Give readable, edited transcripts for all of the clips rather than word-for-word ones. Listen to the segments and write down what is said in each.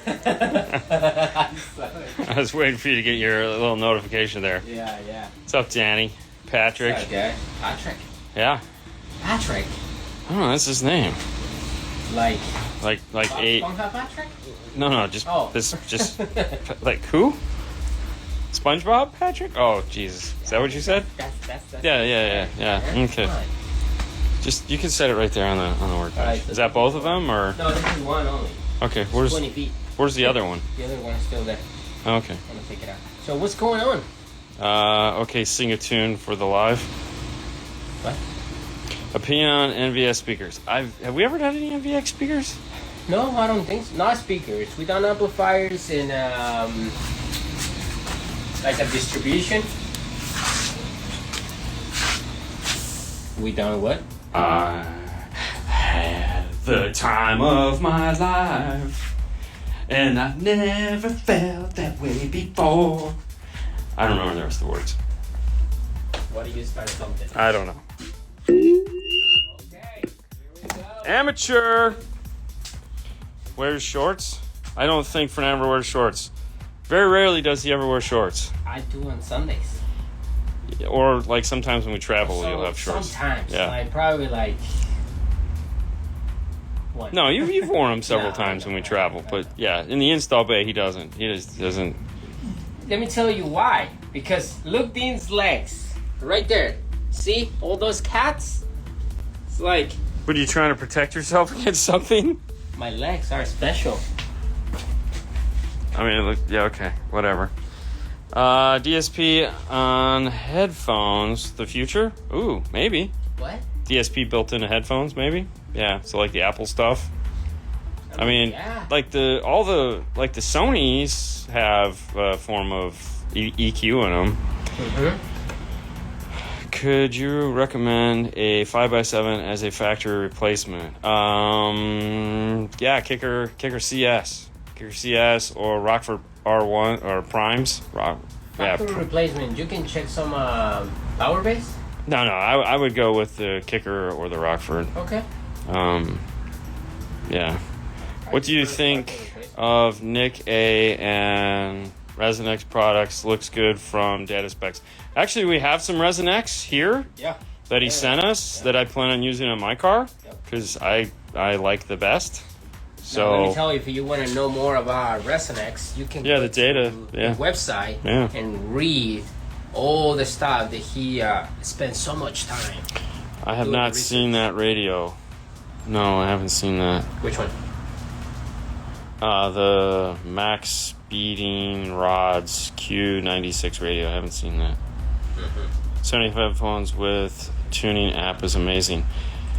I was waiting for you to get your little notification there. Yeah. What's up, Danny? Patrick? What's up, guy? Patrick? Yeah. Patrick? Oh, that's his name. Like eight. SpongeBob Patrick? No, just Oh. just like who? SpongeBob Patrick? Oh, Jesus. Is that what you said? That's Yeah. Okay. Fine. Just you can set it right there on the workbench. Alright, Is that both of them or? No, this is one only. Okay. 20 feet. Where's the other one? The other one is still there. Okay. I'm gonna take it out. So what's going on? Okay. Sing a tune for the live. What? Opinion on NVX speakers. Have we ever done any NVX speakers? No, I don't think so. Not speakers. We done amplifiers and like a distribution. We done what? I had the time of my life, and I've never felt that way before. I don't remember the rest of the words. What do you start something? I don't know. Okay, here we go. Amateur wears shorts. I don't think Fernando wears shorts. Very rarely does he ever wear shorts. I do on Sundays. Or like sometimes when we travel, So, you'll have shorts. Sometimes, Yeah. like probably like. What? No, you've worn them several No, times no, when we no, travel, no, but no. yeah, in the install bay he doesn't. He just doesn't. Let me tell you why. Because look Dean's legs. Right there. See? All those cats? It's like What are you trying to protect yourself against something? my legs are special. I mean, look, yeah, okay, whatever. DSP on headphones, the future? Ooh, maybe. What? DSP built into headphones, maybe? Yeah, so like the Apple stuff. I mean, yeah. like the Sonys have a form of EQ in them. Mm-hmm. Could you recommend a 5x7 as a factory replacement? Yeah, Kicker CS. Kicker CS or Rockford R1 or Primes. Factory replacement. You can check some power base. No, I would go with the Kicker or the Rockford. Okay. Yeah. What do you think of Nick A and Resonex products? Looks good from data specs. Actually, we have some Resonex here Yeah. that he sent us that I plan on using on my car because I like the best. So Now, let me tell you, if you want to know more about Resonex, you can Yeah, go the data, to yeah. the website Yeah. and read all the stuff that he spent so much time. I have do not the seen that radio. No, I haven't seen that. Which one? The Max Speeding Rods Q96 radio. I haven't seen that. Sony headphones with tuning app is amazing.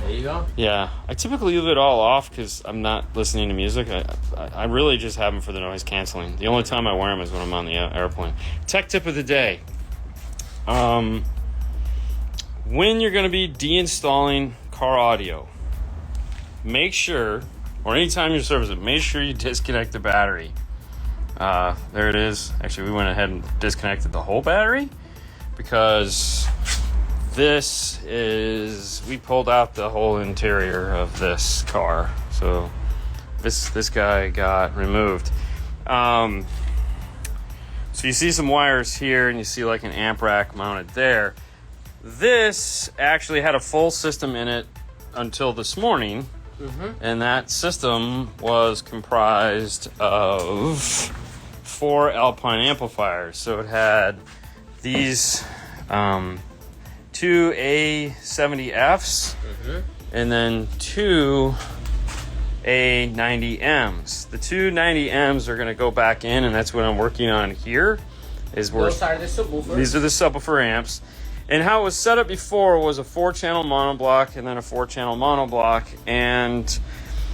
There you go. Yeah, I typically leave it all off because I'm not listening to music. I really just have them for the noise canceling. The only time I wear them is when I'm on the airplane. Tech tip of the day. When you're going to be deinstalling car audio, make sure, or anytime you service it, make sure you disconnect the battery. There it is. Actually, we went ahead and disconnected the whole battery because we pulled out the whole interior of this car. So this guy got removed. So you see some wires here and you see like an amp rack mounted there. This actually had a full system in it until this morning. And that system was comprised of 4 Alpine amplifiers. So it had these 2 A70Fs and then 2 A90Ms. The 2 90Ms are going to go back in, and that's what I'm working on here. Those are the subwoofers. These are the subwoofer amps. And how it was set up before was a 4-channel monoblock and then a 4-channel monoblock, and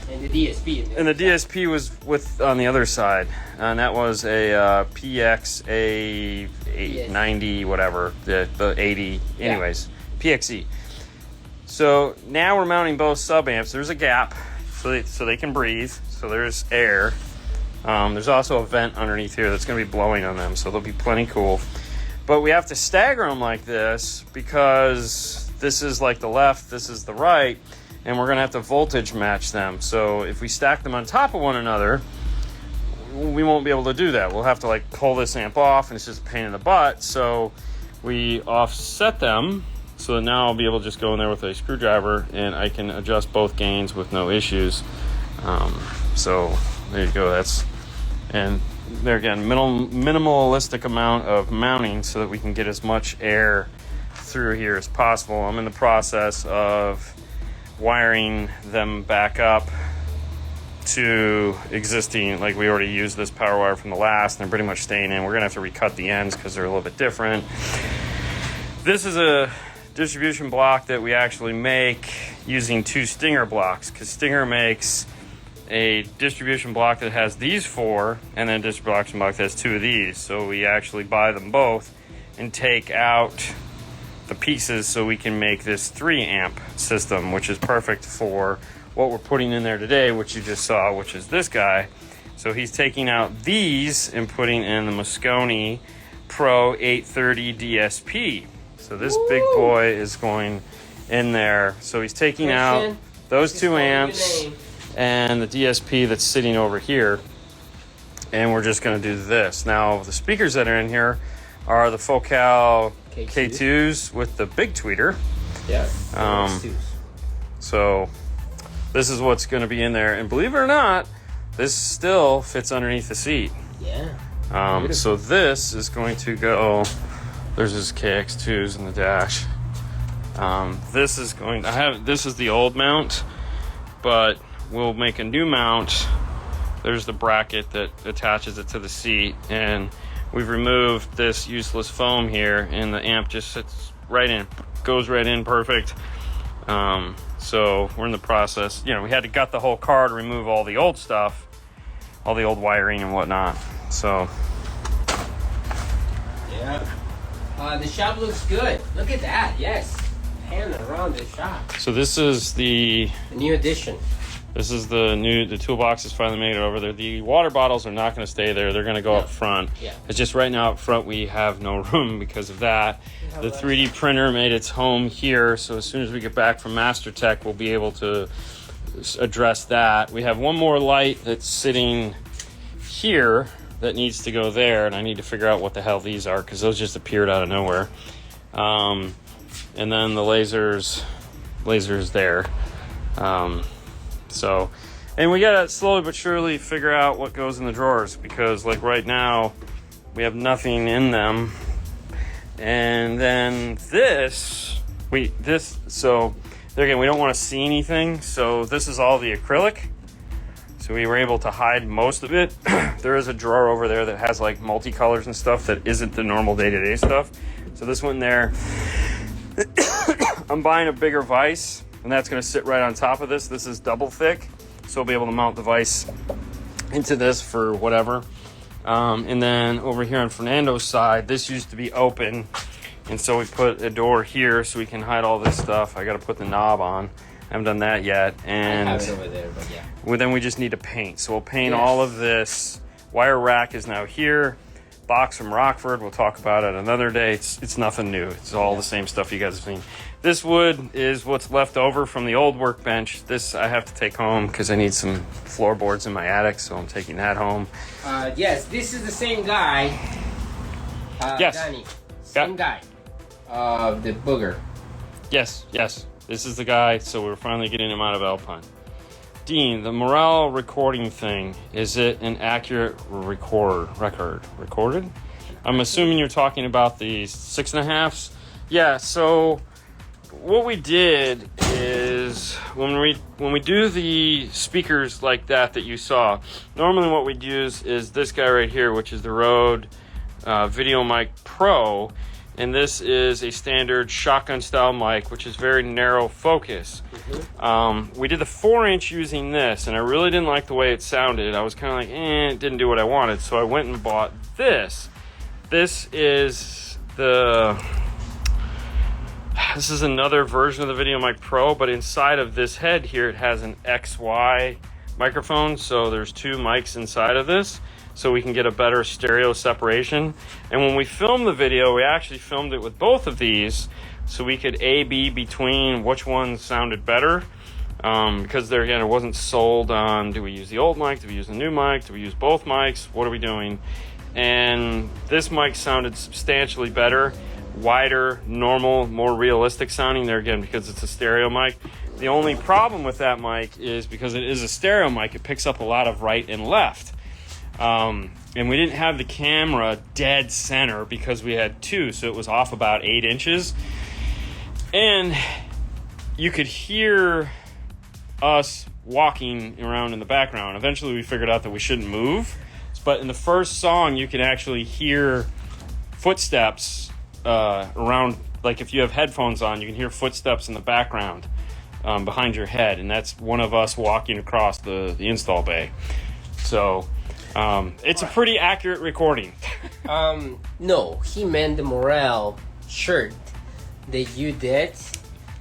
the DSP. and the DSP was with on the other side, and that was a PX A90 whatever, the 80. Anyways, PXE. So now we're mounting both sub amps. There's a gap so they can breathe. So there's air. There's also a vent underneath here that's going to be blowing on them, so they'll be plenty cool. But we have to stagger them like this because this is like the left, this is the right, and we're going to have to voltage match them. So if we stack them on top of one another, we won't be able to do that. We'll have to like pull this amp off, and it's just a pain in the butt. So we offset them, so that now I'll be able to just go in there with a screwdriver and I can adjust both gains with no issues. So there you go. And there again, minimalistic amount of mounting so that we can get as much air through here as possible. I'm in the process of wiring them back up to existing, like we already used this power wire from the last, and they're pretty much staying in. We're gonna have to recut the ends because they're a little bit different. This is a distribution block that we actually make using 2 Stinger blocks, because Stinger makes a distribution block that has these 4 and then a distribution block that has 2 of these. So we actually buy them both and take out the pieces so we can make this 3 amp system, which is perfect for what we're putting in there today, which you just saw, which is this guy. So he's taking out these and putting in the Mosconi Pro 830 DSP. So this big boy is going in there. So he's taking out those 2 amps and the DSP that's sitting over here, and we're just going to do this. Now the speakers that are in here are the Focal K2s with the big tweeter. Yeah. So this is what's going to be in there, and believe it or not, this still fits underneath the seat. Yeah. So this is going to go. There's his KX2s in the dash. This is going. This is the old mount, but we'll make a new mount. There's the bracket that attaches it to the seat, and we've removed this useless foam here, and the amp just sits right in, goes right in perfect. So we're in the process. We had to gut the whole car to remove all the old stuff, all the old wiring and whatnot. So yeah, the shop looks good. Look at that. Yes, pan around the shop. So this is the new addition. This is the toolbox has finally made it over there. The water bottles are not going to stay there. They're going to go up front. Yeah. It's just right now up front we have no room because of that. The 3D printer made its home here, so as soon as we get back from Master Tech, we'll be able to address that. We have one more light that's sitting here that needs to go there, and I need to figure out what the hell these are because those just appeared out of nowhere. And then the lasers there. And we gotta slowly but surely figure out what goes in the drawers, because like right now we have nothing in them. And then so there again, we don't want to see anything, so this is all the acrylic, so we were able to hide most of it. There is a drawer over there that has like multicolors and stuff that isn't the normal day-to-day stuff, so this went in there. I'm buying a bigger vise, and that's going to sit right on top of this. This is double thick, so we'll be able to mount the vise into this for whatever. And then over here on Fernando's side, this used to be open, and so we put a door here so we can hide all this stuff. I got to put the knob on. I haven't done that yet. And I have it over there, but yeah. Well, then we just need to paint. So we'll paint all of this. Wire rack is now here. Box from Rockford, we'll talk about it another day. It's nothing new. It's all the same stuff you guys have seen. This wood is what's left over from the old workbench. This I have to take home because I need some floorboards in my attic, so I'm taking that home. Yes, this is the same guy. Yes. Danny. Same guy. The booger. Yes. This is the guy, so we're finally getting him out of Alpine. Dean, the morale recording thing, is it an accurate recorded? I'm assuming you're talking about the 6.5s. Yeah, so what we did is when we do the speakers like that you saw, normally what we'd use is this guy right here, which is the Rode Video Mic Pro, and this is a standard shotgun style mic, which is very narrow focus. We did the 4-inch using this, and I really didn't like the way it sounded. I was kind of like, it didn't do what I wanted, so I went and bought this. This is another version of the Video Mic Pro, but inside of this head here, it has an XY microphone, so there's 2 mics inside of this, so we can get a better stereo separation. And when we filmed the video, we actually filmed it with both of these, so we could A/B between which one sounded better. because there again, it wasn't sold on, do we use the old mic, do we use the new mic, do we use both mics, what are we doing? And this mic sounded substantially better, wider, normal, more realistic sounding there again because it's a stereo mic. The only problem with that mic is because it is a stereo mic, it picks up a lot of right and left. And we didn't have the camera dead center because we had two, so it was off about 8 inches. And you could hear us walking around in the background. Eventually we figured out that we shouldn't move. But in the first song, you can actually hear footsteps around. Like if you have headphones on, you can hear footsteps in the background behind your head. And that's one of us walking across the install bay. So it's a pretty accurate recording. No, he meant the Morel shirt that you did.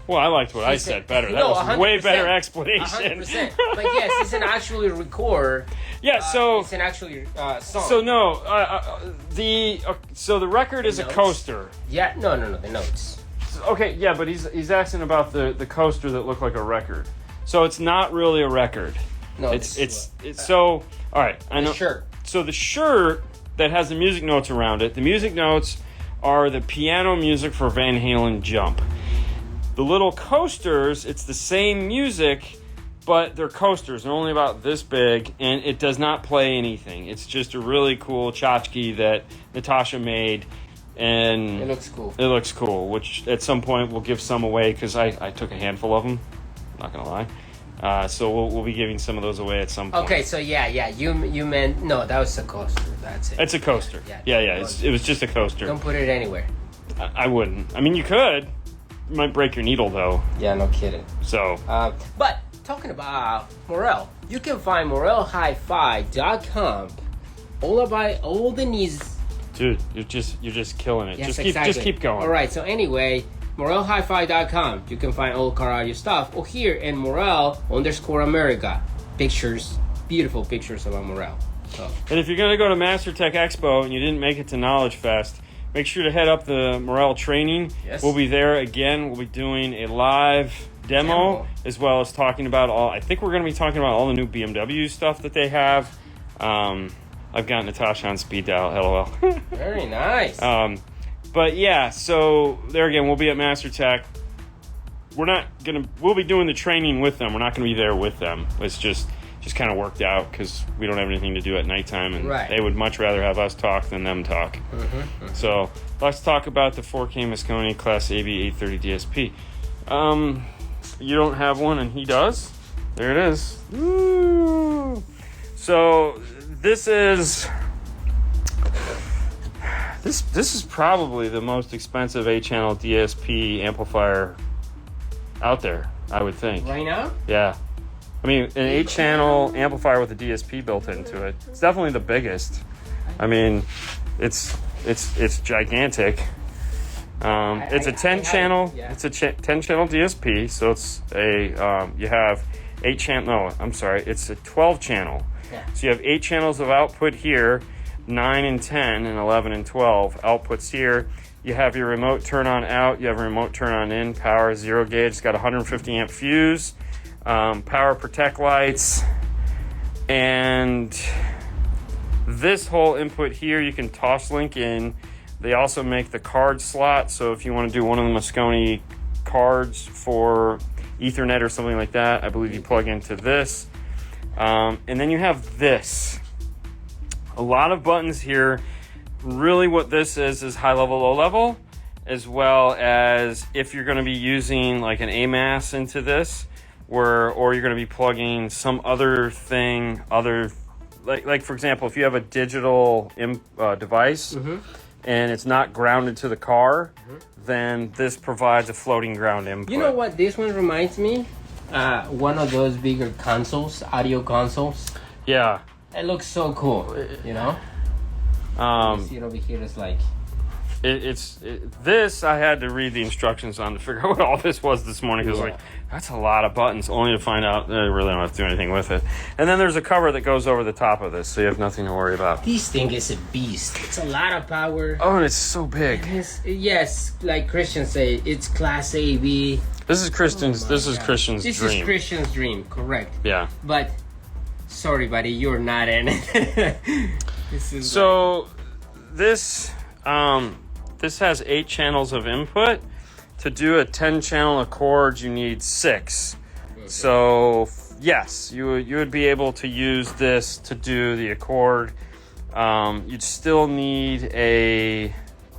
Well, I liked what I said better. That was a way better explanation. 100%. But yes, it's an actually record. Yeah, so it's an actually song. So no, the record is a coaster. Yeah, no, the notes. Okay, yeah, but he's asking about the coaster that looked like a record. So it's not really a record. No, it's so all right. I know. Shirt. So the shirt that has the music notes around it. The music notes are the piano music for Van Halen Jump. The little coasters, it's the same music, but they're coasters. They're only about this big, and it does not play anything. It's just a really cool tchotchke that Natasha made, and it looks cool. It looks cool, which at some point we'll give some away because I took a handful of them. Not gonna lie. So we'll be giving some of those away at some point. Okay, so yeah, you meant no, that was a coaster. That's it. It's a coaster. Yeah. It was just a coaster. Don't put it anywhere. I wouldn't. I mean, you could. You might break your needle though. Yeah, no kidding. So. But talking about Morel, you can find MorelHiFi.com. All the needs. Dude, you're just killing it. Yes, Just keep going. All right. So anyway, MorelHiFi.com. You can find all car audio stuff. Or here in Morel_America, pictures, beautiful pictures about Morel. So. And if you're gonna go to MasterTech Expo and you didn't make it to Knowledge Fest, make sure to head up the Morel training. Yes. We'll be there again. We'll be doing a live demo as well as talking about I think we're going to be talking about all the new BMW stuff that they have. I've got Natasha on speed dial. LOL. Very nice. But yeah, so there again, we'll be at MasterTech. We'll be doing the training with them. We're not going to be there with them. It's just kind of worked out because we don't have anything to do at nighttime, and they would much rather have us talk than them talk. So let's talk about the 4K Mosconi Class AB 830 DSP. You don't have one, and he does. There it is. Woo! So this is probably the most expensive 8-channel DSP amplifier out there, I would think. Right now? Yeah. I mean, an 8-channel amplifier with a DSP built into it. It's definitely the biggest. I mean, it's gigantic. It's a 10-channel. Yeah. It's a 10-channel DSP. So it's you have 8-channel. No, I'm sorry. It's a 12-channel. Yeah. So you have 8 channels of output here, 9 and 10 and 11 and 12 outputs here. You have your remote turn on out. You have a remote turn on in. Power 0 gauge. It's got a 150 amp fuse. Power protect lights, and this whole input here you can toss link in. They also make the card slot, so if you want to do one of the Mosconi cards for Ethernet or something like that, I believe you plug into this. And then you have this. A lot of buttons here. Really what this is high level, low level, as well as if you're going to be using like an AMAS into this, or you're going to be plugging some other thing, like for example, if you have a digital device and it's not grounded to the car, then this provides a floating ground input. You know what this one reminds me? One of those bigger consoles, audio consoles. Yeah. It looks so cool, you know? You see it over here, it's like... This I had to read the instructions on to figure out what all this was this morning, because like, that's a lot of buttons, only to find out that I really don't have to do anything with it. And then there's a cover that goes over the top of this, so you have nothing to worry about. This thing is a beast. It's a lot of power. Oh, and it's so big. Yes, like Christians say, it's Class A, B. This is Christian's. This is Christian's dream. This is Christian's dream, correct? Yeah. But sorry, buddy, you're not in it. This has 8 channels of input. To do a 10-channel Accord, you need 6. Okay. So yes, you would be able to use this to do the Accord. You'd still need a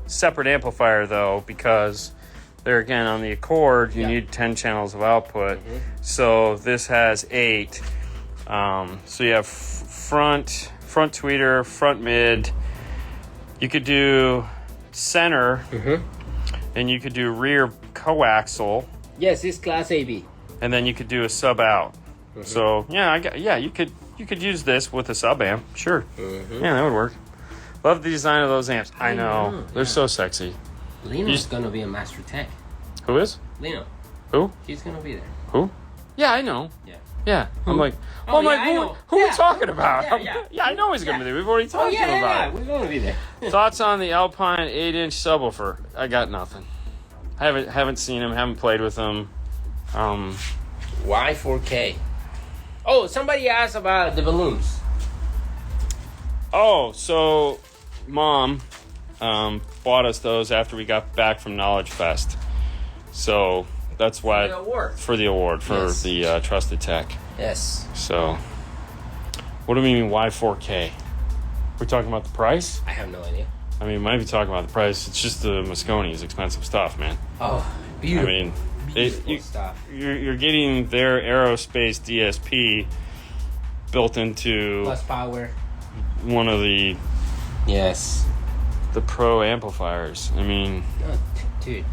separate amplifier though, because there again on the Accord you need 10 channels of output. So this has 8. So you have front tweeter, front mid. You could do center, and you could do rear coaxial. Yes, it's Class AB. And then you could do a sub out. So you could use this with a sub amp. Sure. Yeah, that would work. Love the design of those amps. I know. They're so sexy. Lino's gonna be a master tech. Who is? Lino. Who? He's gonna be there. Who? Yeah, I know. Yeah. Yeah. I'm like, who are we talking about? Yeah, I know he's going to be there. We've already talked to him about it. We're going to be there. Thoughts on the Alpine 8-inch subwoofer? I got nothing. I haven't seen him, haven't played with him. Y4K. Oh, somebody asked about the balloons. Oh, so Mom bought us those after we got back from Knowledge Fest. So that's why for the award for the Trusted Tech. Yes. So, what do we mean Y4K? We're talking about the price? I have no idea. I mean, we might be talking about the price. It's just the Mosconi is expensive stuff, man. Oh, beautiful. I mean, beautiful stuff. You're getting their aerospace DSP built into plus power. One of the the pro amplifiers. I mean, dude.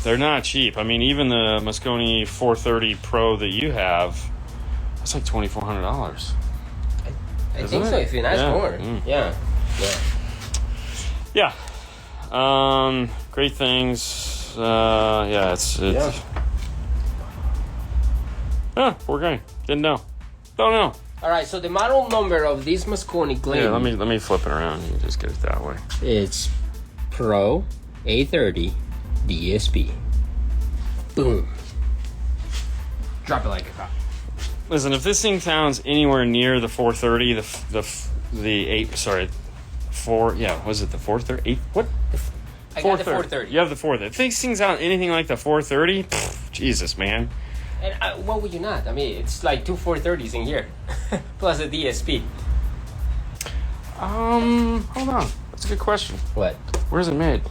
They're not cheap. I mean, even the Mosconi 430 Pro that you have, that's like $2,400. I think so. If you ask more, yeah. Great things. It's. We're going. Didn't know. Don't know. All right. So the model number of this Mosconi Glade. Yeah. Let me flip it around. You can just get it that way. It's Pro A30. DSP. Boom. Drop it like a cop. Listen, if this thing sounds anywhere near the 430, was it the 430? 8? What? I got the 430. You have the 430. If this thing sounds anything like the 430, Jesus, man. And what would you not? I mean, it's like 2 430s in here, plus a DSP. Hold on. That's a good question. What? Where's it made?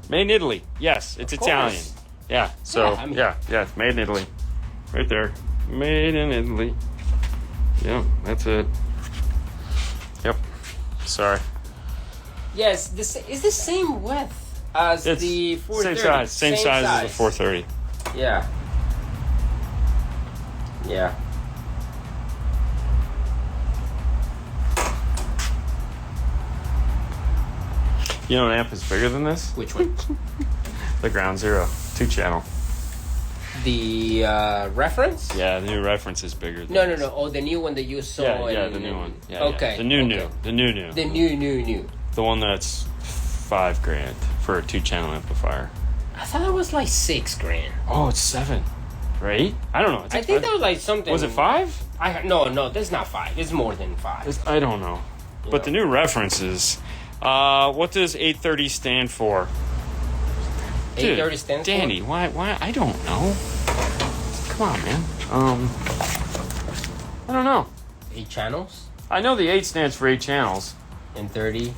Made in Italy. Yes, it's Italian. Yeah. So it's made in Italy. Right there. Made in Italy. Yeah, that's it. Yep. Sorry. Yes, it's the same width as the 430. Same size as the 430. Yeah. Yeah. You know an amp is bigger than this? Which one? The Ground Zero 2-channel. The reference? Yeah, the new reference is bigger than No. Oh, the new one that you saw. Yeah, the new one. Yeah, okay. Yeah. The new. The new. The new. The one that's $5,000 for a 2-channel amplifier. I thought it was like $6,000. Oh, it's 7, right? I don't know. I think that was like something. Was it 5? No, that's not 5. It's more than 5. I don't know. But the new reference is. What does 830 stand for? 830 stands Danny, for? why? I don't know. Come on, man. I don't know. 8 channels? I know the 8 stands for 8 channels. And 30 is,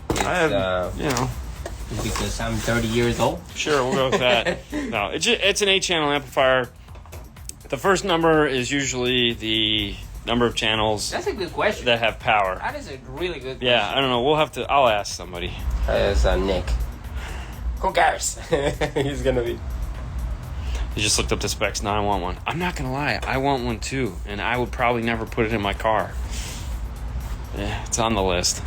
because I'm 30 years old? Sure, we'll go with that. No, it's an 8-channel amplifier. The first number is usually the number of channels. That's a good question. That have power. That is a really good question. Yeah, I don't know. I'll ask somebody. That's Nick. Who cares? He's gonna be. He just looked up the specs. Now I want one. I'm not gonna lie. I want one too, and I would probably never put it in my car. Yeah, it's on the list.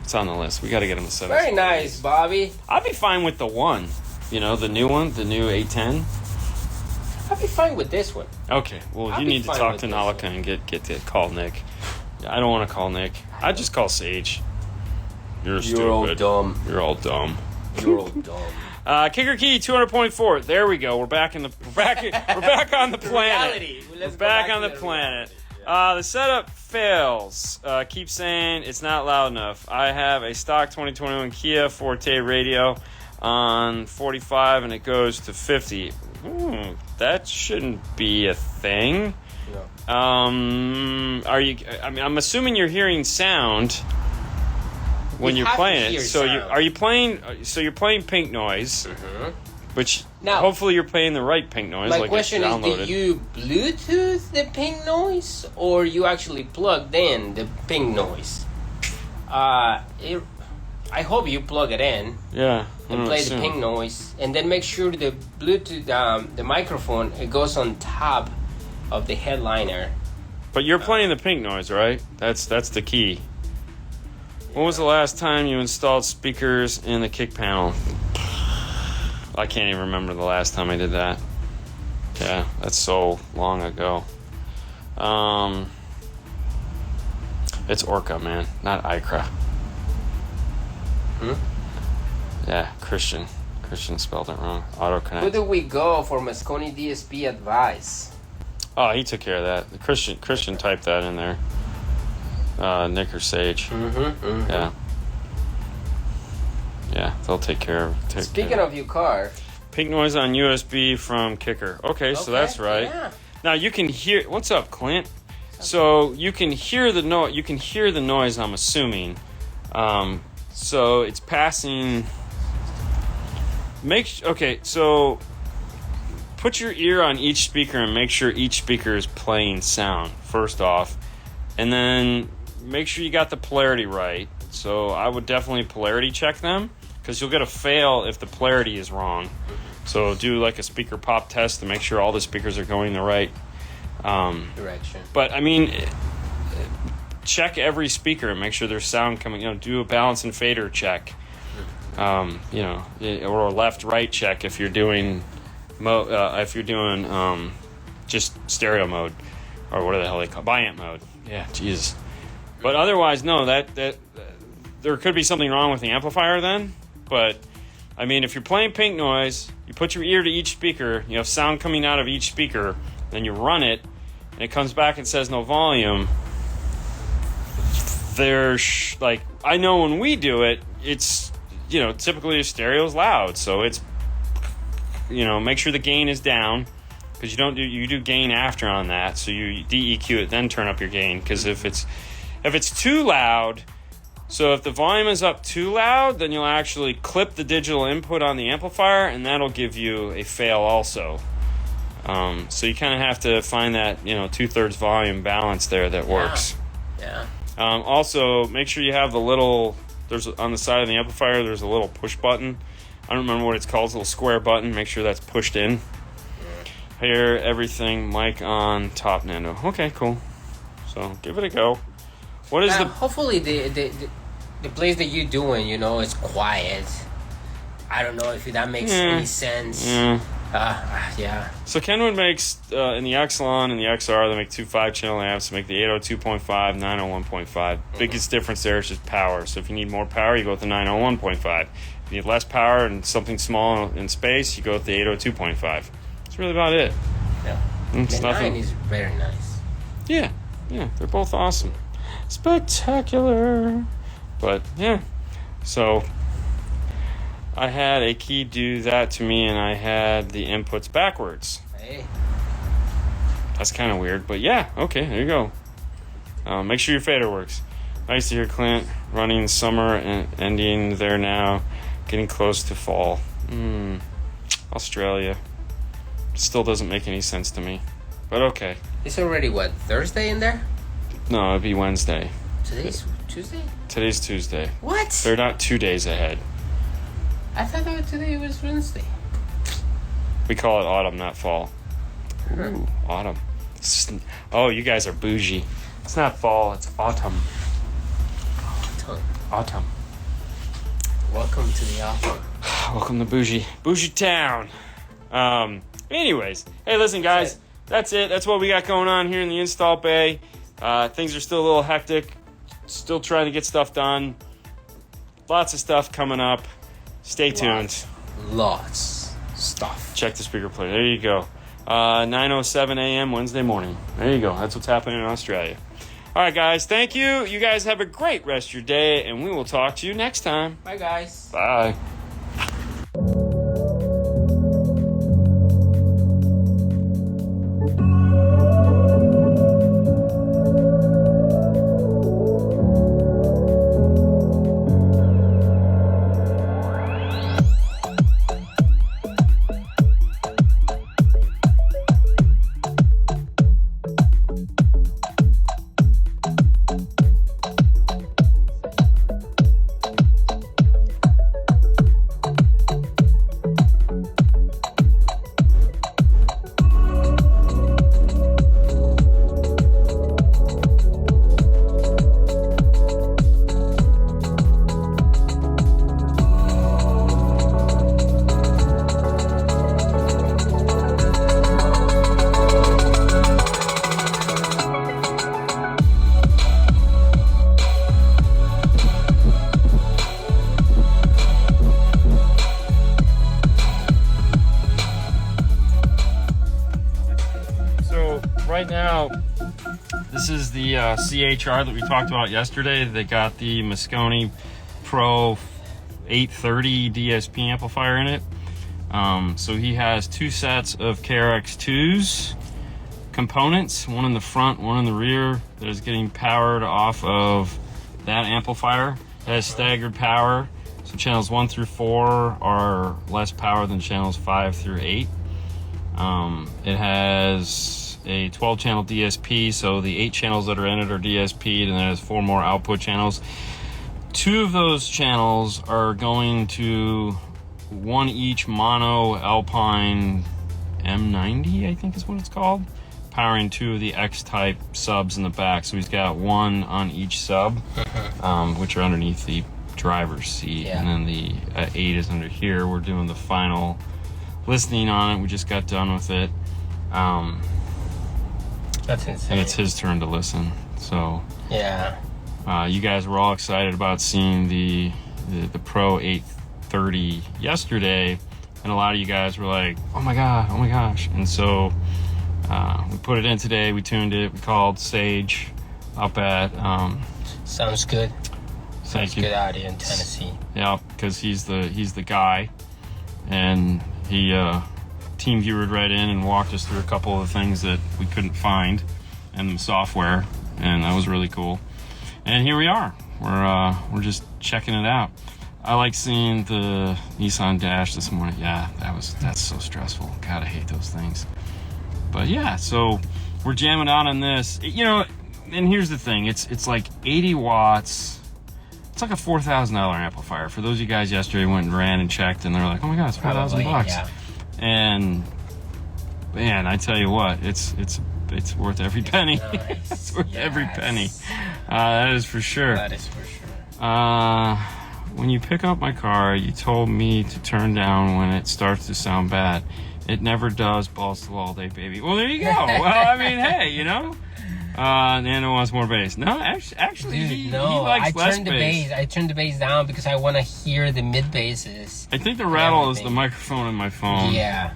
It's on the list. We got to get him a set. Very nice, Bobby. I'd be fine with the one. You know, the new one, the new 810. I'd be fine with this one. Okay, well, I'll you be need to fine talk with to this Nalika one. and get to call Nick. I don't want to call Nick. I just call Sage. You're stupid. all dumb. You're all dumb. You're all dumb. Kicker key 200.4. There we go. We're back on the planet. Reality. We're back on the planet. The setup fails. Keep saying it's not loud enough. I have a stock 2021 Kia Forte radio on 45 and it goes to 50. That shouldn't be a thing. No. I'm assuming you're hearing sound when We you're have to playing hear it. So sound. you're playing pink noise, which Now- hopefully you're playing the right pink noise. My like question it's is, downloaded. did you Bluetooth the ping noise, or you actually plugged in the ping noise? I hope you plug it in Yeah. and play the ping noise, and then make sure the Bluetooth, the microphone, it goes on top of the headliner. But you're playing the pink noise, right? That's the key. When was the last time you installed speakers in the kick panel? I can't even remember the last time I did that. Yeah, that's so long ago. It's Orca, man, not Ikra. Yeah, Christian. Christian spelled it wrong. Who Autoconnect. do we go for Mosconi DSP advice? Oh, he took care of that. The Christian typed that in there. Nick or Sage. Yeah. Yeah, they'll take care of it. Speaking of your car, Pink noise on USB from Kicker. Okay, so that's right. Yeah. Now you can hear. What's up, Clint? So you can hear the noise. You can hear the noise. I'm assuming. So it's passing. Okay. So put your ear on each speaker and make sure each speaker is playing sound first off, and then make sure you got the polarity right. So I would definitely polarity check them because you'll get a fail if the polarity is wrong. So do like a speaker pop test to make sure all the speakers are going the right Direction. But I mean, check every speaker and make sure there's sound coming. Do a balance and fader check. Or a left-right check if you're doing just stereo mode, or what the hell they call biamp mode. Yeah, Jesus. But otherwise, no. That there could be something wrong with the amplifier then. But I mean, if you're playing pink noise, you put your ear to each speaker. You have sound coming out of each speaker. Then you run it, and it comes back and says no volume. There's I know when we do it, it's typically the stereo's loud, so it's make sure the gain is down, because you do gain after on that, so you DEQ it, then turn up your gain, because if it's too loud, so if the volume is up too loud, then you'll actually clip the digital input on the amplifier, and that'll give you a fail also. So you kind of have to find that 2/3 volume balance there that works. Yeah. Also, make sure you have the little. There's on the side of the amplifier. There's a little push button. I don't remember what it's called. It's a little square button. Make sure that's pushed in. Here, everything. Mic on. Top Nando. Okay, cool. So give it a go. What is hopefully the place that you're doing, is quiet. I don't know if that makes any sense. Yeah. So Kenwood makes in the Exelon and the XR, they make two 5-channel amps. They make the 802.5, 901.5. Biggest difference there is just power. So if you need more power, you go with the 901.5. If you need less power and something small in space, you go with the 802.5. That's really about it. Yeah. It's The nothing. 9 is very nice. Yeah, they're both awesome. Spectacular. But, yeah. So I had a key do that to me, and I had the inputs backwards. Hey. That's kind of weird, but yeah, okay, there you go. Make sure your fader works. Nice to hear Clint. Running summer and ending there now. Getting close to fall. Australia. Still doesn't make any sense to me. But okay. It's already, Thursday in there? No, it'd be Wednesday. Today's Tuesday? Today's Tuesday. What? They're not 2 days ahead. I thought that today was Wednesday. We call it autumn, not fall. Ooh, autumn. Oh, you guys are bougie. It's not fall, it's autumn. Autumn. Autumn. Welcome to the offer. Welcome to Bougie Town. Anyways, hey, listen, guys, that's it. That's what we got going on here in the install bay. Things are still a little hectic. Still trying to get stuff done. Lots of stuff coming up. Stay tuned. Lots stuff. Check the speaker player. There you go. 9:07 a.m. Wednesday morning. There you go. That's what's happening in Australia. All right, guys. Thank you. You guys have a great rest of your day, and we will talk to you next time. Bye, guys. Bye. Right now, this is the CHR that we talked about yesterday. They got the Mosconi Pro 830 DSP amplifier in it. So he has two sets of KRX2s components, one in the front, one in the rear, that is getting powered off of that amplifier. It has staggered power, so channels 1 through 4 are less power than channels 5 through 8. It has a 12 channel DSP, so the 8 channels that are in it are DSP'd, and then it has 4 more output channels. 2 of those channels are going to one each mono Alpine M90, I think is what it's called, powering 2 of the X-type subs in the back. So he's got 1 on each sub, which are underneath the driver's seat, and then the 8 is under here. We're doing the final listening on it. We just got done with it. That's insane. And it's his turn to listen. So yeah, you guys were all excited about seeing the Pro 830 yesterday, and a lot of you guys were like, oh my gosh. And so we put it in today, we tuned it, we called Sage up at sounds good. Thank you. Good audio in Tennessee. Yeah, because he's the guy, and he team viewered right in and walked us through a couple of the things that we couldn't find in the software, and that was really cool. And here we are. We're just checking it out. I like seeing the Nissan Dash this morning. Yeah, that's so stressful. God, I hate those things. But yeah, so we're jamming out on this. You know, and here's the thing. It's like 80 watts. It's like a $4,000 amplifier. For those of you guys yesterday went and ran and checked, and they're like, oh my God, it's $4,000 bucks. Yeah. And man, I tell you what, it's worth every penny. Nice. It's worth every penny. That is for sure. That is for sure. When you pick up my car, you told me to turn down when it starts to sound bad. It never does. Balls to the wall day, baby. Well, there you go. Well, I mean, hey, you know. Nano wants more bass. No, actually, Dude, he no, likes less bass. I turned the bass down because I want to hear the mid basses. I think the rattle is the microphone in my phone. Yeah.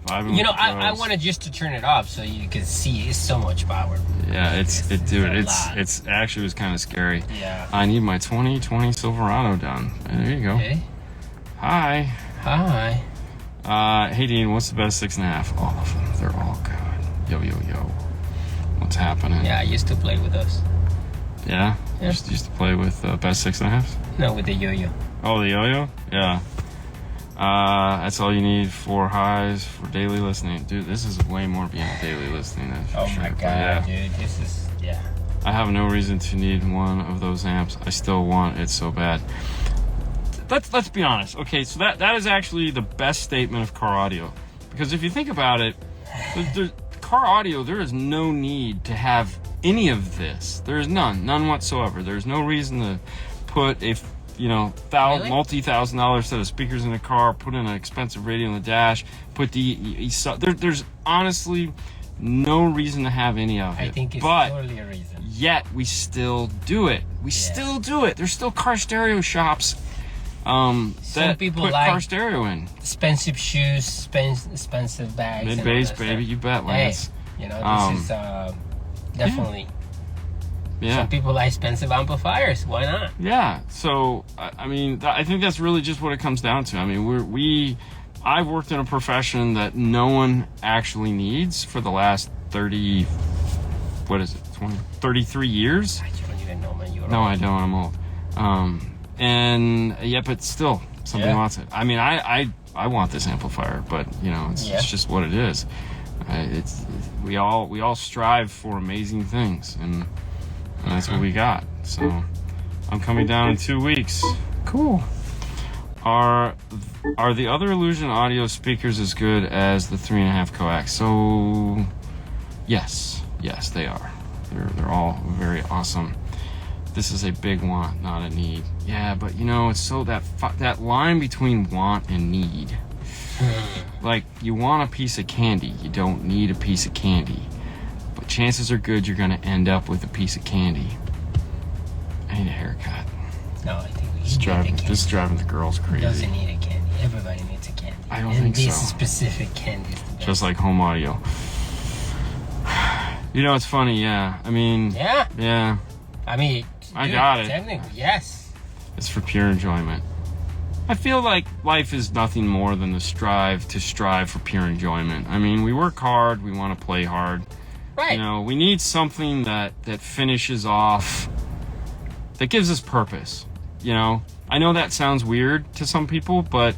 You know, I wanted just to turn it off so you can see it's so much power. Yeah, it's actually was kind of scary. Yeah. I need my 2020 Silverado done. There you go. Okay. Hi. Hi. Hey Dean, what's the best 6.5? All of them. They're all good. Yo. What's happening? Yeah, I used to play with those. Yeah? Used to play with best 6.5s? No, with the yo-yo. Oh, the yo-yo? Yeah. That's all you need for highs for daily listening. Dude, this is way more beyond daily listening. Oh my God, dude. This is, I have no reason to need one of those amps. I still want it so bad. Let's be honest. Okay, so that is actually the best statement of car audio. Because if you think about it, car audio, there is no need to have any of this. There is none whatsoever. There's no reason to put a you know, Really? multi-$1,000 set of speakers in the car, put in an expensive radio in the dash, put there's honestly no reason to have any of it. I think it's but totally a reason. yet we still do it. We still do it. There's still car stereo shops that people put like car stereo in. Expensive shoes, expensive bags. Mid-bass, baby, you bet, Lance. Hey, you know, this is definitely. Yeah. Some people like expensive amplifiers. Why not? Yeah. So I mean, I think that's really just what it comes down to. I mean, I've worked in a profession that no one actually needs for the last 33 years. You don't even know, man. No, I don't. I'm old. And yeah, but still, somebody wants it. I mean, I want this amplifier, but you know, it's just what it is. We all strive for amazing things, and that's what we got. So I'm coming down in 2 weeks. Cool. Are the other Illusion audio speakers as good as the 3.5 coax? So yes, they are. They're all very awesome. This is a big want, not a need. Yeah, but you know, it's so that line between want and need. Like, you want a piece of candy, you don't need a piece of candy. But chances are good you're gonna end up with a piece of candy. I need a haircut. No, I think we This is driving the girls crazy. Doesn't need a candy. Everybody needs a candy. I don't think so. And this specific candy is the best. Just like home audio. You know, it's funny, yeah. I mean, yeah. I mean, I got it. Technically, yes. It's for pure enjoyment. I feel like life is nothing more than to strive for pure enjoyment. I mean, we work hard, we want to play hard. Right. You know, we need something that finishes off, that gives us purpose. You know, I know that sounds weird to some people, but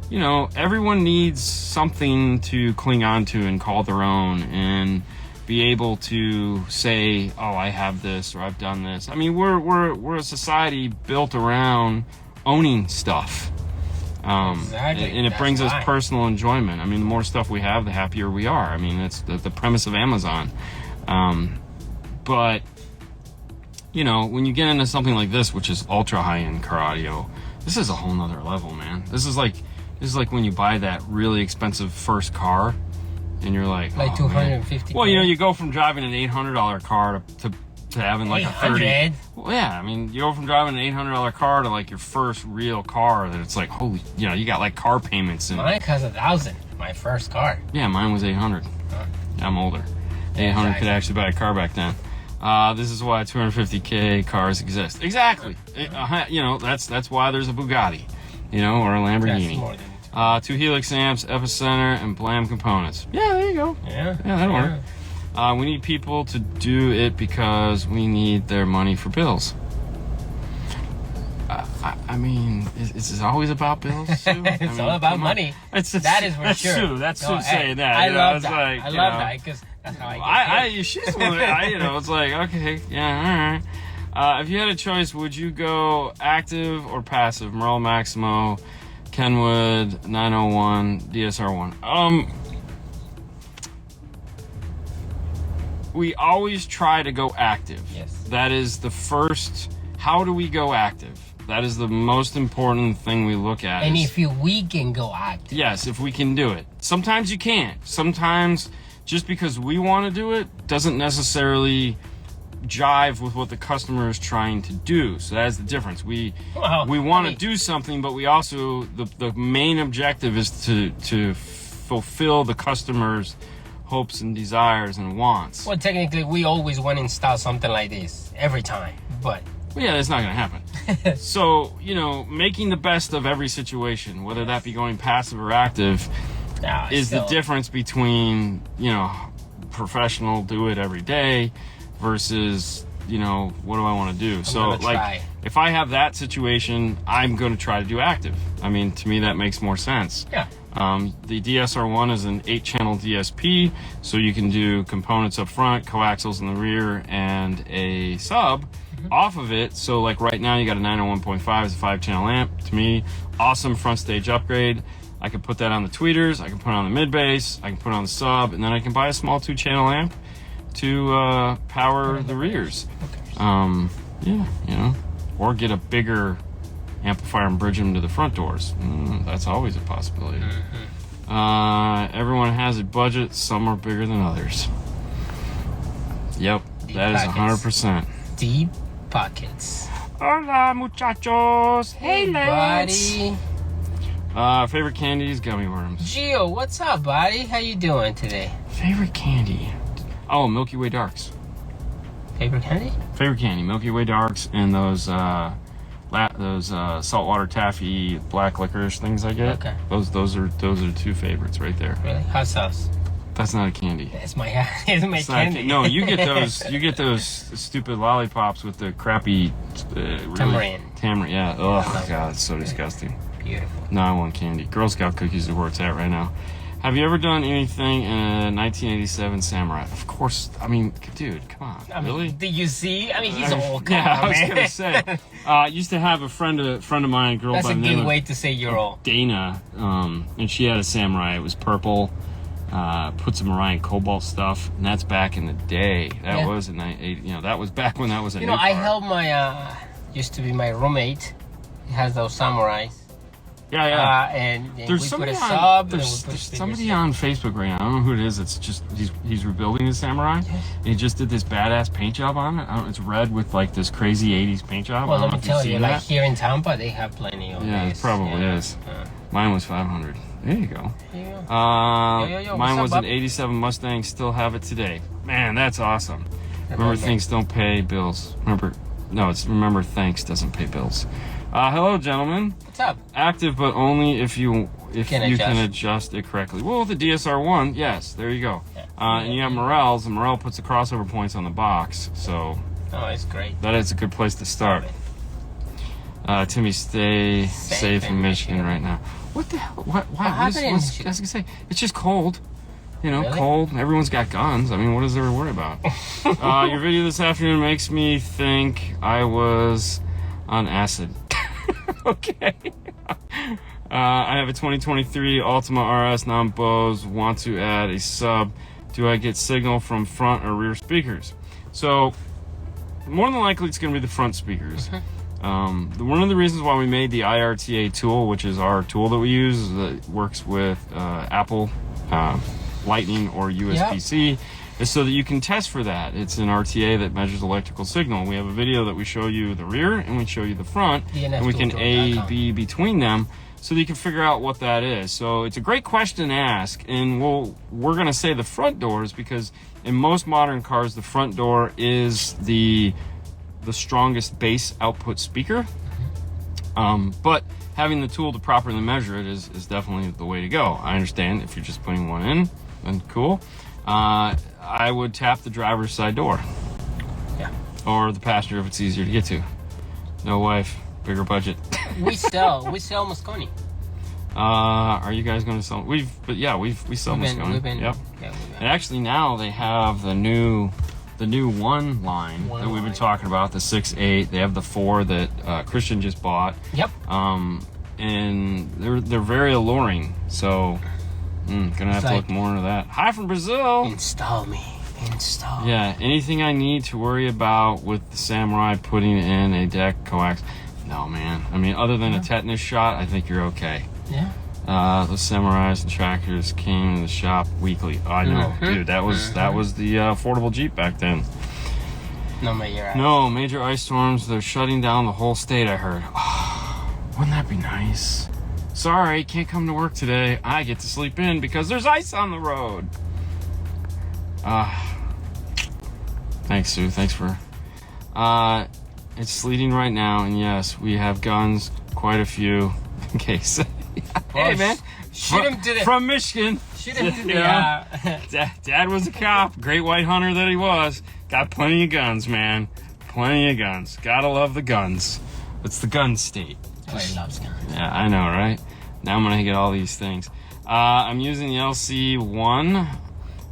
you know, everyone needs something to cling on to and call their own and be able to say, oh, I have this, or I've done this. I mean, we're a society built around owning stuff. Exactly. And it brings us personal enjoyment. I mean, the more stuff we have, the happier we are. I mean, that's the premise of Amazon. But you know, when you get into something like this, which is ultra high-end car audio, this is a whole nother level, man. This is like when you buy that really expensive first car, and you're like, like $250. Well, you know, you go from driving an $800 car to having like a 30. Well, yeah, I mean, you go from driving an $800 car to like your first real car that it's like, holy, you know, you got like car payments and. Mine cost $1,000. My first car. Yeah, mine was 800. Yeah, I'm older. 800 could actually buy a car back then. This is why 250K cars exist. Exactly. You know, that's why there's a Bugatti, you know, or a Lamborghini. That's more than 2 Helix amps, epicenter, and Blam components. Yeah, there you go. Yeah, that'll work. We need people to do it because we need their money for bills. I mean, is it always about bills, Sue? It's all about money. That is for sure. Sue. That's Sue saying that. I love that. Like, I love that because that's how I get paid. She's one of, you know, it's like, okay, yeah, all right. If you had a choice, would you go active or passive? Merle Maximo, Kenwood, 901, DSR1. We always try to go active. Yes. That is the first. How do we go active? That is the most important thing we look at. And we can go active. Yes, if we can do it. Sometimes you can't. Sometimes just because we want to do it doesn't necessarily jive with what the customer is trying to do. So that's the difference. We want to do something, but we also the main objective is to fulfill the customer's hopes and desires and wants. Well, technically, we always want to install something like this every time, but. Well, yeah, that's not going to happen. So, you know, making the best of every situation, whether that be going passive or active, is the difference between, you know, professional, do it every day, versus, you know, what do I want to do? So, like, if I have that situation, I'm going to try to do active. I mean, to me, that makes more sense. Yeah. The DSR1 is an 8-channel DSP, so you can do components up front, coaxials in the rear, and a sub off of it. So like right now you got a 901.5 as a 5-channel amp. To me, awesome front stage upgrade. I can put that on the tweeters, I can put it on the mid bass, I can put it on the sub, and then I can buy a small 2-channel amp to power the rears. Okay. Yeah, you know, or get a bigger amplifier and bridge them to the front doors. That's always a possibility. Everyone has a budget. Some are bigger than others. Yep, Deep that is pockets. 100%. Deep pockets. Hola, muchachos. Hey, buddy. Favorite candies, gummy worms. Gio, what's up, buddy? How you doing today? Favorite candy? Oh, Milky Way Darks. Favorite candy? Favorite candy, Milky Way Darks, and those saltwater taffy black licorice things I get. Okay. Those are two favorites right there. Really? Hot sauce. That's not a candy. It's my candy. No, you get those. You get those stupid lollipops with the crappy Tamarind. Tamarind. Yeah. Oh god, it's so disgusting. Beautiful. No, I want candy. Girl Scout cookies are where it's at right now. Have you ever done anything in a 1987 Samurai? Of course. I mean, dude, come on. Really? Did you see? I mean, he's old. Come Yeah, on, I was man. gonna say. I used to have a friend of mine, a girl That's by a the name good of way to say you're old. Dana, and she had a Samurai. It was purple. Put some Orion Cobalt stuff, and that's back in the day. That was in 1980. You know, that was back when that was a new car. I helped my used to be my roommate. He has those samurais. Yeah. And There's we somebody put a sub. there's somebody on Facebook right now. I don't know who it is. It's just he's rebuilding his Samurai. Yes. And he just did this badass paint job on it. It's red with like this crazy 80s paint job. Well, I don't let me know if you've tell you, seen like that. here in Tampa, they have plenty of Yeah, this. it probably is. Mine was 500. There you go. Yo, Mine what's was up, an bub? 87 Mustang. Still have it today. Man, that's awesome. Remember, things don't pay bills. Remember, thanks doesn't pay bills. Hello, gentlemen. What's up? Active, but only if you can adjust. adjust it correctly. Well, the DSR1, yes, there you go. And you have Morel's, and Morel puts the crossover points on the box, so Oh, it's great. that is a good place to start. Timmy, stay safe in Michigan right now. What the hell? Why? I was gonna say, it's just cold. You know, Really? cold. Everyone's got guns. I mean, what is there to worry about? Your video this afternoon makes me think I was on acid. Okay. I have a 2023 Altima RS non-Bose. Want to add a sub. Do I get signal from front or rear speakers? So, more than likely, it's going to be the front speakers. One of the reasons why we made the IRTA tool, which is our tool that we use, that works with Apple Lightning or USB-C, is so that you can test for that. It's an RTA that measures electrical signal. We have a video that we show you the rear and we show you the front, and we can A/B between them so that you can figure out what that is. So it's a great question to ask, and we're going to say the front doors because in most modern cars, the front door is the strongest bass output speaker. But having the tool to properly measure it is definitely the way to go. I understand if you're just putting one in, then cool. I would tap the driver's side door. Yeah. Or the passenger if it's easier to get to. No wife, bigger budget. We sell Mosconi. Are you guys going to sell? We sell Mosconi. Yep. And actually now they have the new one line that we've been talking about, the 6.8. They have the 4 that Christian just bought. Yep. And they're very alluring. So gonna have to look more into that. Hi from Brazil. Install. Yeah. Anything I need to worry about with the Samurai putting in a deck coax? No, man. I mean, other than a tetanus shot, I think you're okay. Yeah. The Samurais and Trackers came in the shop weekly. Oh, I know, dude. That was the affordable Jeep back then. No major ice storms. They're shutting down the whole state, I heard. Oh, wouldn't that be nice? Sorry, can't come to work today. I get to sleep in because there's ice on the road. Thanks, Sue. Thanks for... it's sleeting right now, and yes, we have guns, quite a few, in case. Hey, man. Shoot him to the... From Michigan. Shoot him to the... Dad was a cop, great white hunter that he was. Got plenty of guns, man. Plenty of guns. Gotta love the guns. It's the gun state. Everybody loves guns. Yeah, I know, right? Now I'm gonna get all these things. I'm using the LC1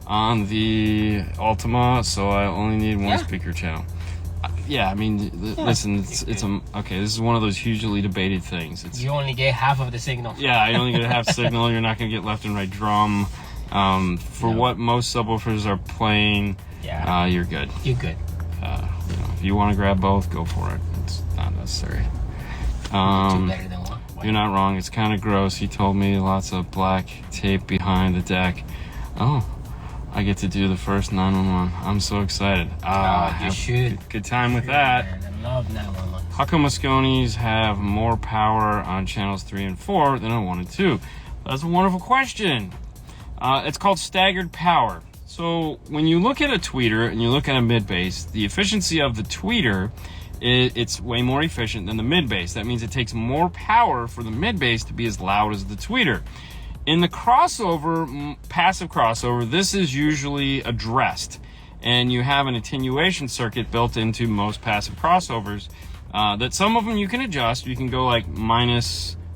on the Altima, so I only need one speaker channel. Yeah, I mean, listen, it's okay. This is one of those hugely debated things. You only get half of the signal. Yeah, you only get a half signal. You're not gonna get left and right drum. For what most subwoofers are playing, you're good. You're good. If you want to grab both, go for it. It's not necessary. Two better than one. You're not wrong. It's kind of gross. He told me lots of black tape behind the deck. Oh, I get to do the first 911. I'm so excited. You should. Good time with that. Man, I love 911. How come Mosconis have more power on channels 3 and 4 than on 1 and 2? That's a wonderful question. It's called staggered power. So when you look at a tweeter and you look at a mid-bass, the efficiency of the tweeter, it's way more efficient than the mid-bass. That means it takes more power for the mid-bass to be as loud as the tweeter. In the crossover, passive crossover, this is usually addressed, and you have an attenuation circuit built into most passive crossovers that some of them you can adjust. You can go like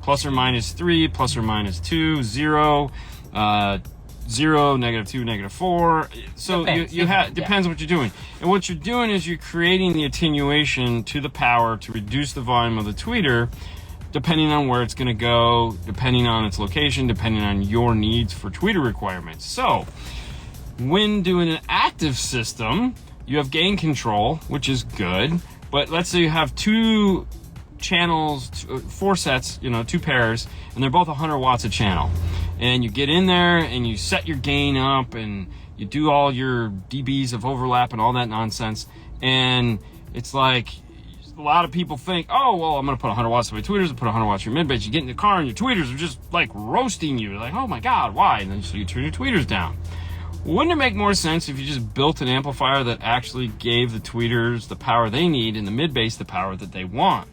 plus or minus 3, plus or minus 2, 0, 0, -2, -4. So depends what you're doing. And what you're doing is you're creating the attenuation to the power to reduce the volume of the tweeter, depending on where it's going to go, depending on its location, depending on your needs for tweeter requirements. So when doing an active system, you have gain control, which is good. But let's say you have 2 channels, 4 sets, 2 pairs, and they're both 100 watts a channel. And you get in there and you set your gain up and you do all your dBs of overlap and all that nonsense. And it's like, a lot of people think, oh, well, I'm going to put 100 watts to my tweeters and put 100 watts to your mid-bass. You get in the car and your tweeters are just like roasting you. You're like, oh my God, why? And then so you turn your tweeters down. Wouldn't it make more sense if you just built an amplifier that actually gave the tweeters the power they need and the mid-bass the power that they want?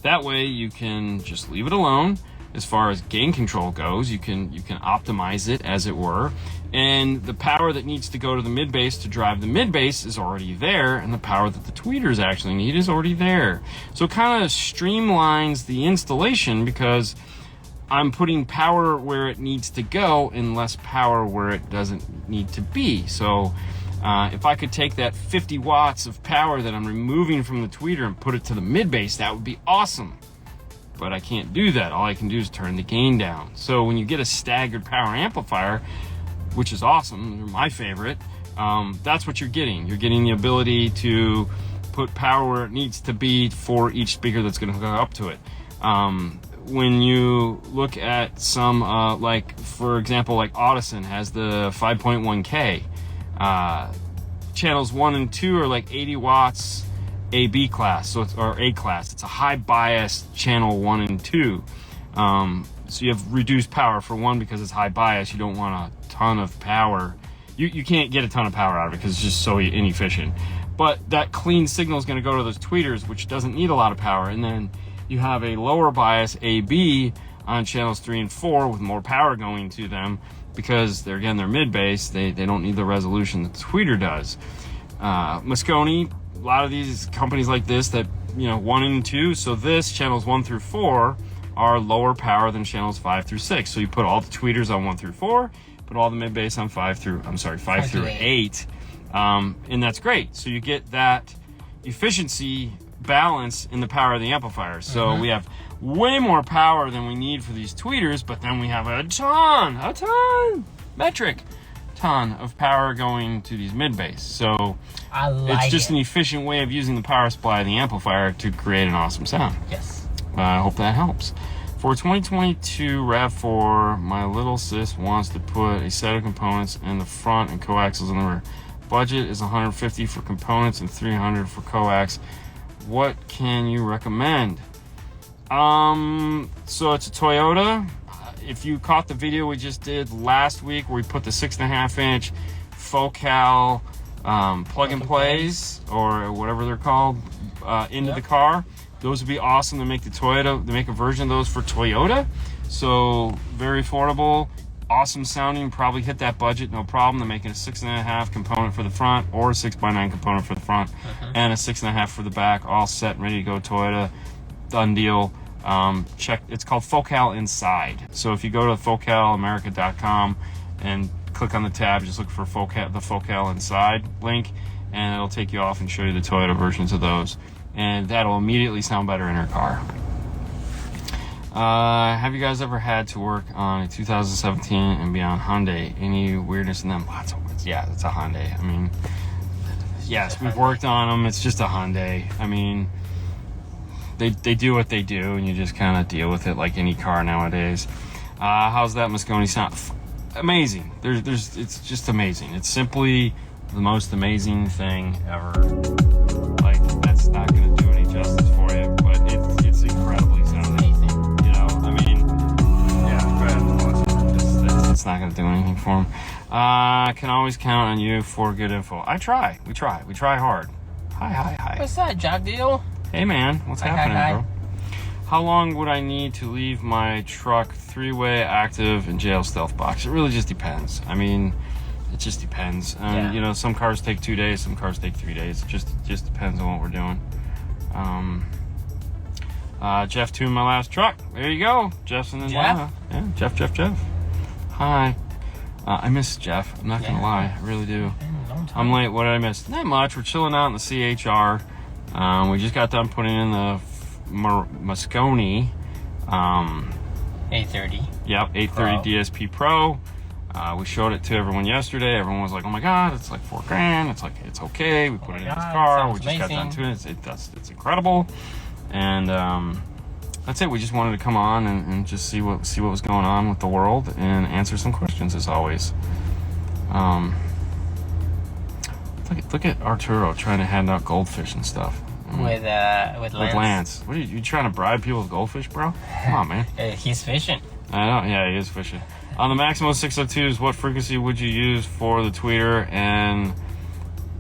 That way you can just leave it alone. As far as gain control goes, you can optimize it, as it were, and the power that needs to go to the mid-bass to drive the mid-bass is already there, and the power that the tweeters actually need is already there. So it kind of streamlines the installation because I'm putting power where it needs to go and less power where it doesn't need to be. So if I could take that 50 watts of power that I'm removing from the tweeter and put it to the mid-bass, that would be awesome. But I can't do that. All I can do is turn the gain down. So when you get a staggered power amplifier, which is awesome, they're my favorite, that's what you're getting. You're getting the ability to put power where it needs to be for each speaker that's going to hook up to it. When you look at some, like, for example, like Audison has the 5.1K. Channels 1 and 2 are like 80 watts AB class, or A class. It's a high bias channel 1 and 2. So you have reduced power for 1 because it's high bias. You don't want a ton of power. You can't get a ton of power out of it because it's just so inefficient. But that clean signal is going to go to those tweeters, which doesn't need a lot of power. And then you have a lower bias AB on channels 3 and 4 with more power going to them because they're mid-bass. They don't need the resolution that the tweeter does. Mosconi, a lot of these companies like this that, 1 and 2, so this channels 1 through 4 are lower power than channels 5 through 6. So you put all the tweeters on 1 through 4, put all the mid-bass on 5 through 8. And that's great. So you get that efficiency balance in the power of the amplifier. So we have way more power than we need for these tweeters, but then we have a metric ton of power going to these mid-bass. So it's just an efficient way of using the power supply of the amplifier to create an awesome sound. Yes. I hope that helps. For 2022 RAV4, my little sis wants to put a set of components in the front and coaxials in the rear. Budget is $150 for components and $300 for coax. What can you recommend? So it's a Toyota. If you caught the video we just did last week where we put the 6.5-inch Focal plug and plays, or whatever they're called, into the car, those would be awesome to make to make a version of those for Toyota. So very affordable, awesome sounding, probably hit that budget, no problem. They're making a 6.5 component for the front or a 6x9 component for the front and a 6.5 for the back, all set and ready to go. Toyota, done deal. Check, it's called Focal Inside. So if you go to focalamerica.com and click on the tab, just look for the Focal Inside link, and it'll take you off and show you the Toyota versions of those, and that'll immediately sound better in your car. Have you guys ever had to work on a 2017 and beyond Hyundai? Any weirdness in them? Lots of words. Yeah, it's a Hyundai. I mean, yes, we've worked on them. It's just a Hyundai. I mean, they do what they do, and you just kind of deal with it like any car nowadays. How's that Mosconi sound? Amazing. It's just amazing. It's simply the most amazing thing ever. Like, that's not going to do any justice for you, but it's incredibly sounding. You know, I mean, yeah, go ahead and watch it. It's not going to do anything for him. Can always count on you for good info. We try hard. Hi. What's that, Jack Deal? Hey man, what's happening, bro? How long would I need to leave my truck 3-way active and jail stealth box? It really just depends. I mean, it just depends. You know, some cars take 2 days, some cars take 3 days. It just depends on what we're doing. Jeff tuned my last truck. There you go. Jeff's in Atlanta. Yeah, Jeff. Hi. I miss Jeff. I'm not gonna lie, I really do. I'm late. What did I miss? Not much. We're chilling out in the CHR. We just got done putting in the Mosconi 830. Yep, 830 DSP Pro. We showed it to everyone yesterday. Everyone was like, "Oh my God, it's like $4,000." It's like, it's okay. We put it in this car. We just got done to it. It's incredible. And that's it. We just wanted to come on and just see what was going on with the world and answer some questions as always. Look at Arturo trying to hand out goldfish and stuff. With Lance. What are you trying to bribe people with goldfish, bro? Come on, man. He's fishing. I know. Yeah, he is fishing. On the Maximo 602s, what frequency would you use for the tweeter and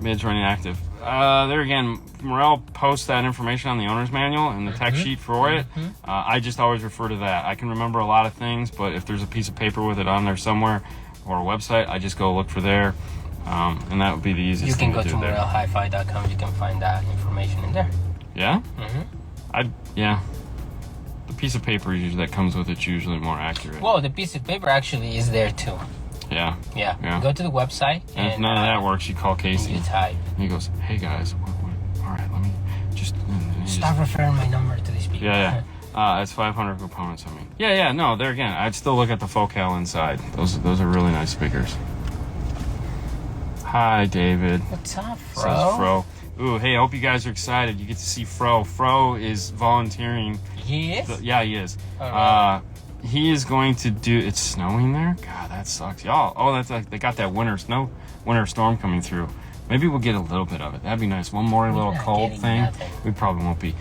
mids running active? There again, Morel posts that information on the owner's manual and the tech sheet for it. I just always refer to that. I can remember a lot of things, but if there's a piece of paper with it on there somewhere or a website, I just go look for there. And that would be the easiest thing to do. You can go to morelhifi.com. You can find that information in there. Yeah? Yeah. The piece of paper usually that comes with it's usually more accurate. Well, the piece of paper actually is there too. Yeah. You go to the website. And if none of that works, you call Casey. You type. And he goes, "Hey guys, all right, let me just stop referring my number to these people." Yeah. It's 500 components. I mean, yeah. No, there again, I'd still look at the focal inside. Those are really nice speakers. Hi, David. What's up, Fro? Says Fro. Ooh, hey, I hope you guys are excited. You get to see Fro. Fro is volunteering. He is? Yeah, he is. Right. He is going to do... It's snowing there? God, that sucks. Y'all, that's like, they got that winter storm coming through. Maybe we'll get a little bit of it. That'd be nice. One more little cold thing. Nothing. We probably won't be.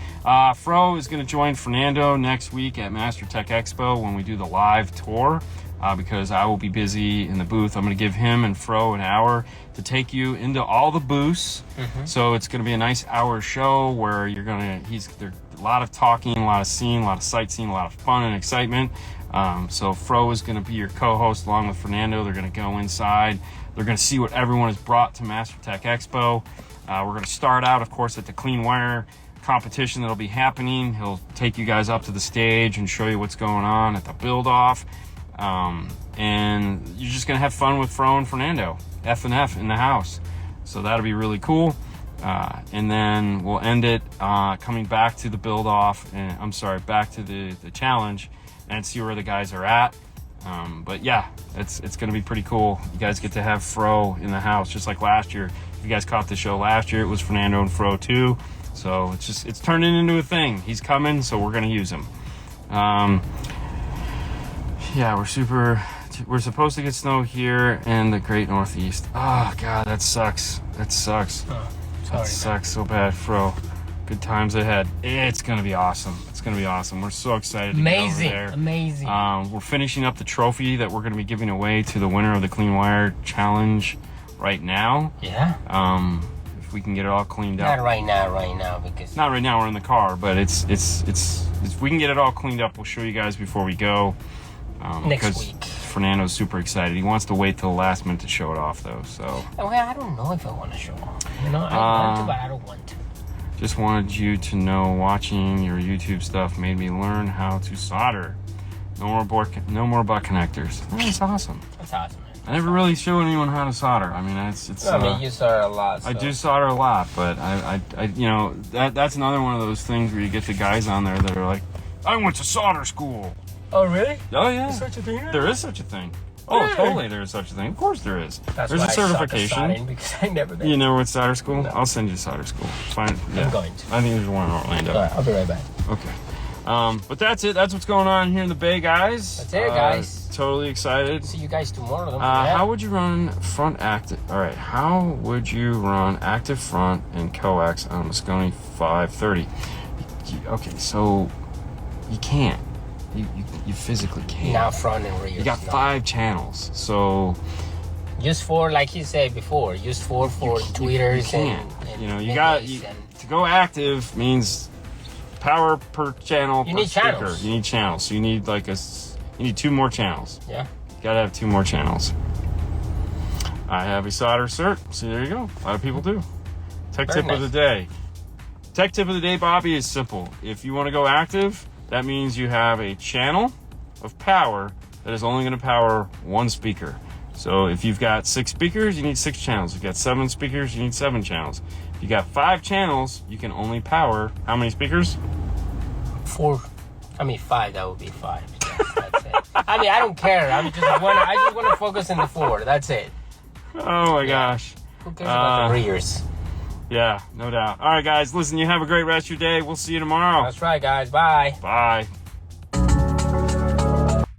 Fro is going to join Fernando next week at Master Tech Expo when we do the live tour. Because I will be busy in the booth. I'm going to give him and Fro an hour to take you into all the booths. So it's going to be a nice hour show where there's a lot of talking, a lot of seeing, a lot of sightseeing, a lot of fun and excitement. So Fro is going to be your co-host along with Fernando. They're going to go inside. They're going to see what everyone has brought to Master Tech Expo. We're going to start out, of course, at the clean wire competition that'll be happening. He'll take you guys up to the stage and show you what's going on at the build-off. And you're just gonna have fun with Fro and Fernando, F&F in the house. So that'll be really cool. And then we'll end it coming back to the build-off, and back to the challenge, and see where the guys are at. But yeah, it's gonna be pretty cool. You guys get to have Fro in the house, just like last year. If you guys caught the show last year, it was Fernando and Fro too. So it's turning into a thing. He's coming, so we're gonna use him. Yeah, we're supposed to get snow here in the Great Northeast. Oh God, that sucks. That sucks so bad, Fro. Good times ahead. It's gonna be awesome. We're so excited to get over there. Amazing. We're finishing up the trophy that we're gonna be giving away to the winner of the Clean Wire Challenge right now. Yeah. If we can get it all cleaned up. Not right now, because not right now. We're in the car, but it's if we can get it all cleaned up, we'll show you guys before we go. Next week. Fernando's super excited. He wants to wait till the last minute to show it off, though. So. Well, I don't know if I want to show off. I want to, but I don't want to. Just wanted you to know, watching your YouTube stuff made me learn how to solder. No more butt connectors. That's awesome. That's awesome. Man. I never really showed anyone how to solder. I mean, it's. I mean, you solder a lot. So. I do solder a lot, but I that's another one of those things where you get the guys on there that are like, I went to solder school. Oh, really? Oh, yeah. Is such a thing? There is such a thing. Oh, totally. There's such a thing. Of course there is. That's There's why a certification. I suck at soldering, because I never did. You never went to solder school? No. I'll send you to solder school. Fine. Yeah. I'm going to. I think there's one in Orlando. All right, I'll be right back. Okay. But that's it. That's what's going on here in the Bay, guys. That's it, guys. Totally excited. See you guys tomorrow. Don't forget. How would you run front active? All right. How would you run active front and coax on a Mosconi 530? Okay, so you can't. You physically can't. Now front and rear. You got 5 channels, so Just for, like you said before, just for tweeters and you know, you got to go active means power per channel. You per need speaker. channels. You need channels. So you need you need 2 more channels. Yeah. You gotta have 2 more channels. I have a solder cert. So there you go. A lot of people do. Tech Very tip of the nice. day. Tech tip of the day, Bobby, is simple. If you want to go active, that means you have a channel of power that is only going to power 1 speaker. So if you've got 6 speakers, you need 6 channels. If you've got 7 speakers, you need 7 channels. If you got 5 channels, you can only power how many speakers? 4. I mean 5. That would be 5. That's it. I mean, I don't care. I just want to focus on the 4. That's it. Oh my gosh. Who cares about the rears? Yeah, no doubt. All right, guys, listen, you have a great rest of your day. We'll see you tomorrow. That's right, guys. Bye. Bye.